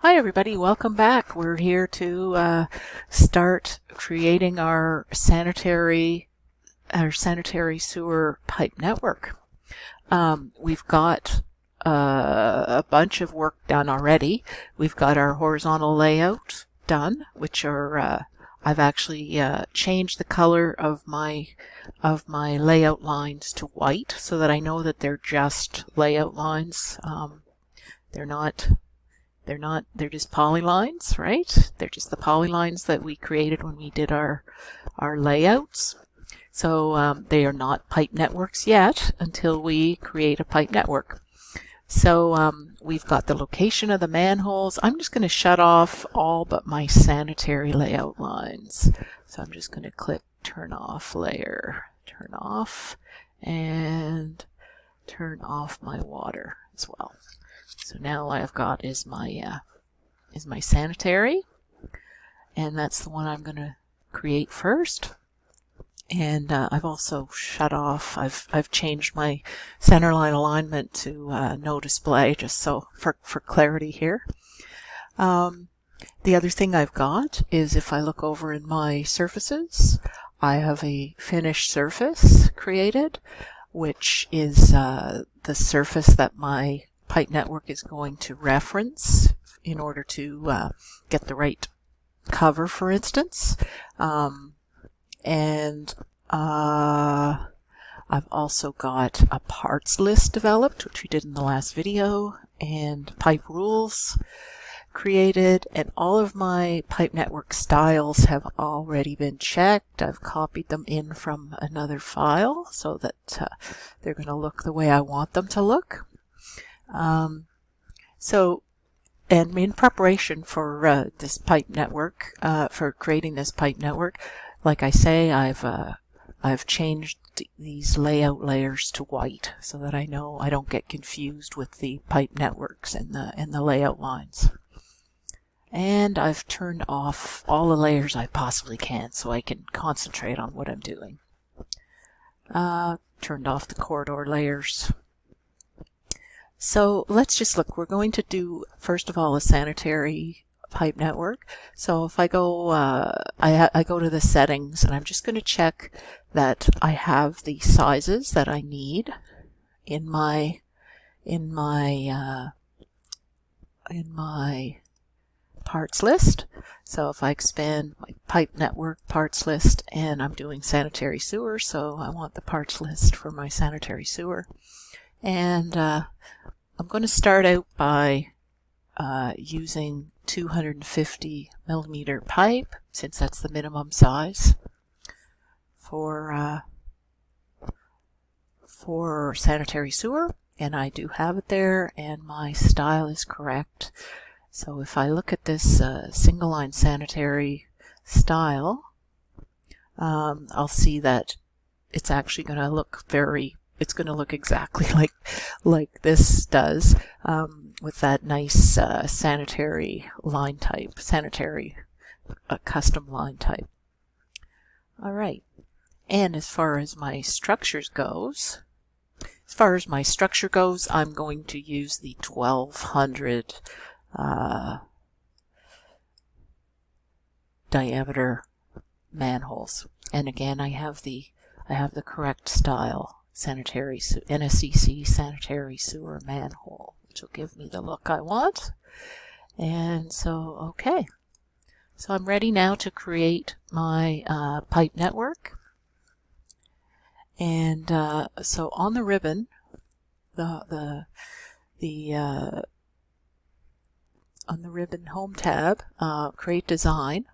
Hi everybody, welcome back. We're here to start creating our sanitary sewer pipe network. We've got a bunch of work done already. We've got our horizontal layout done, which are I've actually changed the color of my layout lines to white so that I know that they're just layout lines. They're just polylines, right? They're just the polylines that we created when we did our layouts. So they are not pipe networks yet until we create a pipe network. So we've got the location of the manholes. I'm just going to shut off all but my sanitary layout lines. So I'm just going to click turn off layer, turn off, and turn off my water as well. So now all I've got is my sanitary, and that's the one I'm going to create first. And I've also shut off. I've changed my centerline alignment to no display, just so for clarity here. The other thing I've got is if I look over in my surfaces, I have a finished surface created, which is the surface that my pipe network is going to reference in order to get the right cover, for instance. And I've also got a parts list developed, which we did in the last video, and pipe rules created, and all of my pipe network styles have already been checked. I've copied them in from another file so that they're going to look the way I want them to look. And in preparation for this pipe network, for creating this pipe network, like I say, I've changed these layout layers to white so that I know I don't get confused with the pipe networks and the layout lines. And I've turned off all the layers I possibly can so I can concentrate on what I'm doing. Turned off the corridor layers. So let's just look. We're going to do, first of all, a sanitary pipe network. So if I go, I go to the settings, and I'm just going to check that I have the sizes that I need in my parts list. So if I expand my pipe network parts list, and I'm doing sanitary sewer, so I want the parts list for my sanitary sewer. And I'm going to start out by using 250 millimeter pipe, since that's the minimum size for sanitary sewer, and I do have it there, and my style is correct. So if I look at this single line sanitary style, I'll see that it's actually going to look it's going to look exactly like this does, with that nice sanitary line type, sanitary custom line type. All right. And as far as my structure goes, I'm going to use the 1200 diameter manholes. And again, I have the correct style. Sanitary NSCC sanitary sewer manhole, which will give me the look I want. And so, okay. So I'm ready now to create my pipe network. And so on the ribbon, on the ribbon home tab, create design.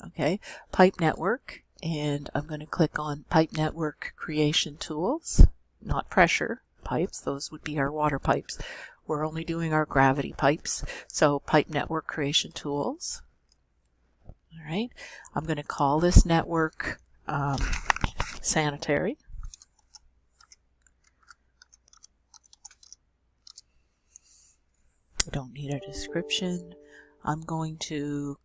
Okay, pipe network. And I'm going to click on Pipe Network Creation Tools, not pressure pipes. Those would be our water pipes. We're only doing our gravity pipes. So Pipe Network Creation Tools. All right. I'm going to call this network sanitary. I don't need a description. I'm going to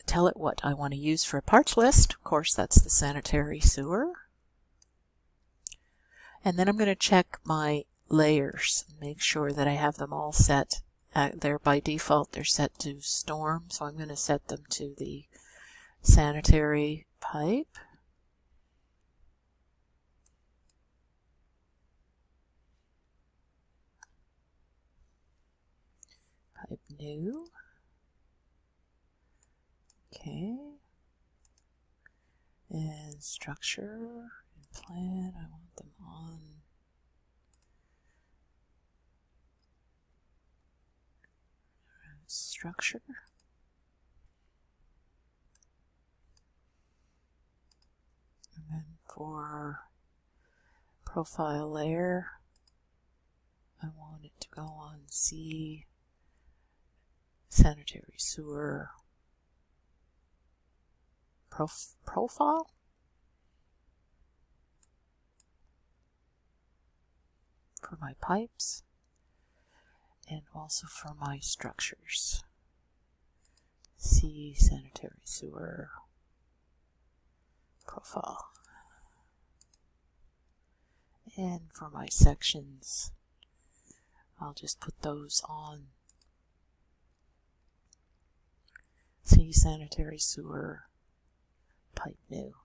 tell it what I want to use for a parts list. Of course, that's the sanitary sewer. And then I'm going to check my layers and make sure that I have them all set they're by default, they're set to storm, so I'm going to set them to the sanitary pipe. Pipe new. Okay. And structure and plan, I want them on structure. And then for profile layer, I want it to go on C, sanitary sewer profile. For my pipes and also for my structures. C, sanitary sewer profile. And for my sections, I'll just put those on C, sanitary sewer pipe new.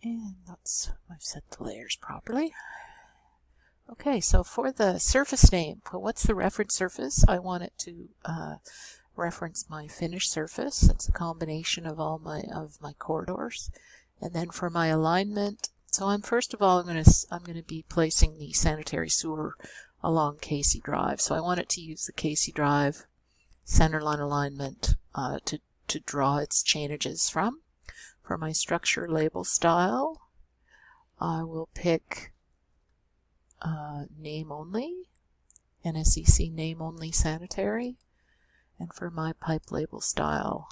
And I've set the layers properly. Okay, so for the surface name, what's the reference surface? I want it to reference my finished surface. It's a combination of all my corridors. And then for my alignment, so I'm first of all I'm going to be placing the sanitary sewer along Casey Drive. So I want it to use the Casey Drive centerline alignment to draw its changes from. For my structure label style, I will pick name only, NSEC name only sanitary, and for my pipe label style,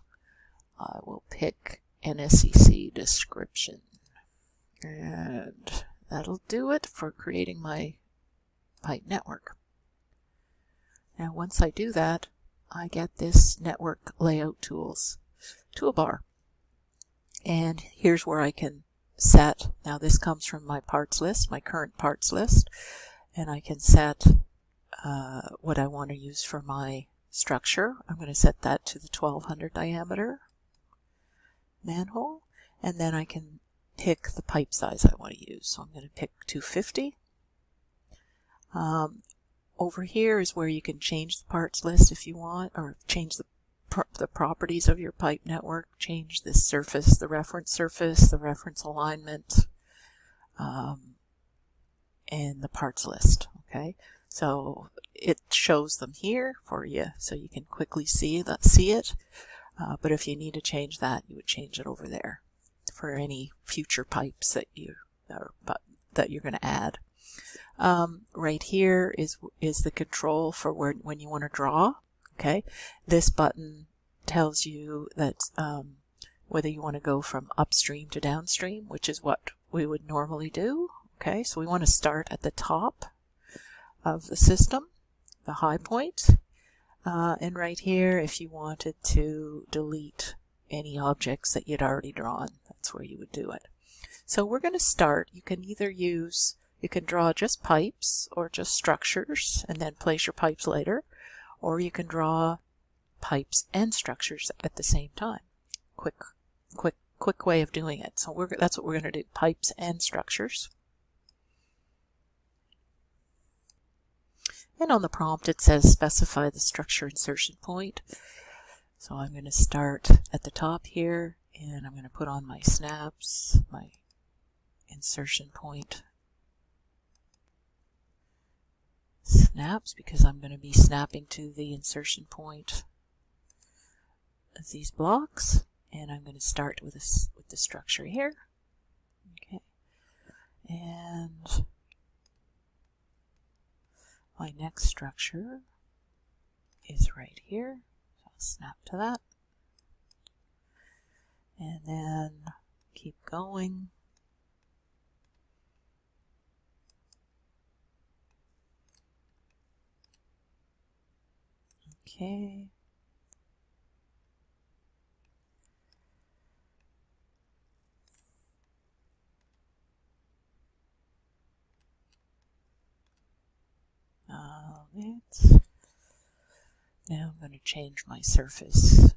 I will pick NSEC description. And that'll do it for creating my pipe network. Now once I do that, I get this network layout tools toolbar. And here's where I can set, now this comes from my parts list, my current parts list, and I can set what I want to use for my structure. I'm going to set that to the 1200 diameter manhole, and then I can pick the pipe size I want to use. So I'm going to pick 250. Over here is where you can change the parts list if you want, or change the properties of your pipe network, change this surface, the reference alignment, and the parts list. Okay, so it shows them here for you so you can quickly see it. But if you need to change that, you would change it over there for any future pipes that you're going to add. Right here is the control for when you want to draw. Okay, this button tells you that whether you want to go from upstream to downstream, which is what we would normally do. Okay, so we want to start at the top of the system, the high point, and right here, if you wanted to delete any objects that you'd already drawn, that's where you would do it. So we're going to start. You can either you can draw just pipes or just structures and then place your pipes later, or you can draw pipes and structures at the same time. Quick way of doing it. So that's what we're going to do, pipes and structures. And on the prompt it says specify the structure insertion point. So I'm going to start at the top here, and I'm going to put on my snaps, my insertion point snaps, because I'm going to be snapping to the insertion point of these blocks, and I'm going to start with the structure here. Okay, and my next structure is right here. So I'll snap to that, and then keep going. Okay. lines. Now I'm going to change my surface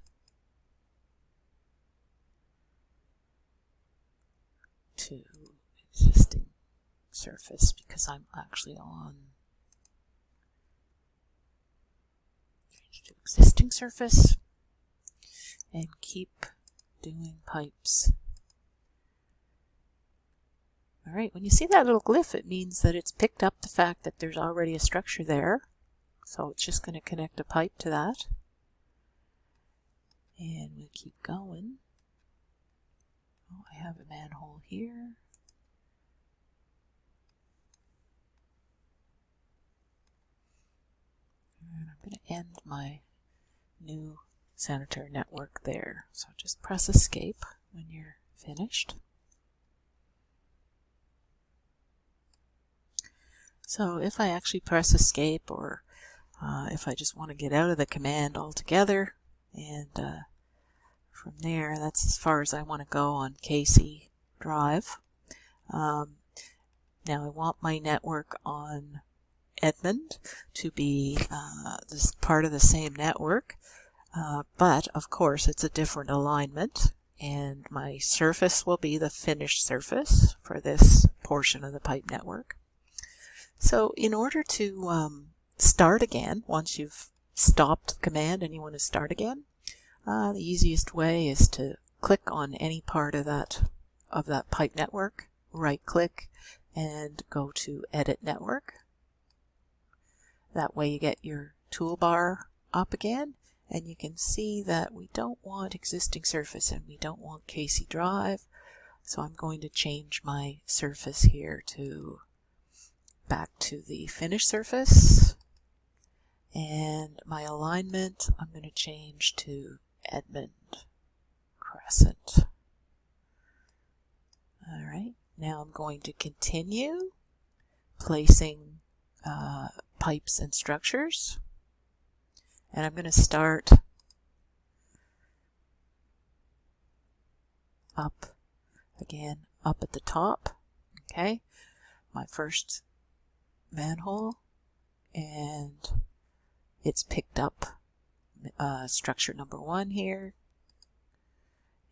to existing surface because I'm actually on change to existing surface and keep doing pipes. Alright, when you see that little glyph, it means that it's picked up the fact that there's already a structure there. So it's just going to connect a pipe to that. And we'll keep going. Oh, I have a manhole here. And I'm going to end my new sanitary network there. So just press escape when you're finished. So if I actually press escape, or if I just want to get out of the command altogether, and from there, that's as far as I want to go on Casey Drive. Now I want my network on Edmund to be this part of the same network, but of course it's a different alignment, and my surface will be the finished surface for this portion of the pipe network. So in order to start again, once you've stopped the command and you want to start again, the easiest way is to click on any part of that pipe network, right click, and go to Edit Network. That way you get your toolbar up again, and you can see that we don't want existing surface and we don't want Casey Drive. So I'm going to change my surface here to back to the finished surface, and my alignment I'm going to change to Edmund Crescent. Alright, now I'm going to continue placing pipes and structures, and I'm going to start up again, up at the top. Okay, my first manhole, and it's picked up structure number 1 here,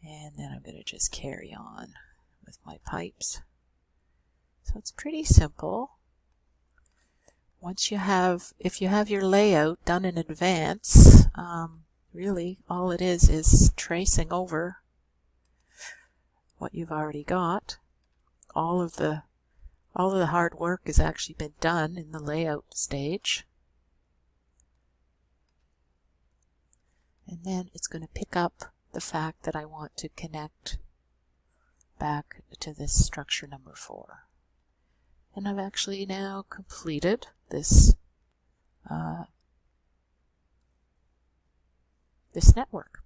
and then I'm going to just carry on with my pipes. So it's pretty simple. Once you have, if you have your layout done in advance, really all it is tracing over what you've already got. All of the hard work has actually been done in the layout stage. And then it's going to pick up the fact that I want to connect back to this structure number 4. And I've actually now completed this this network.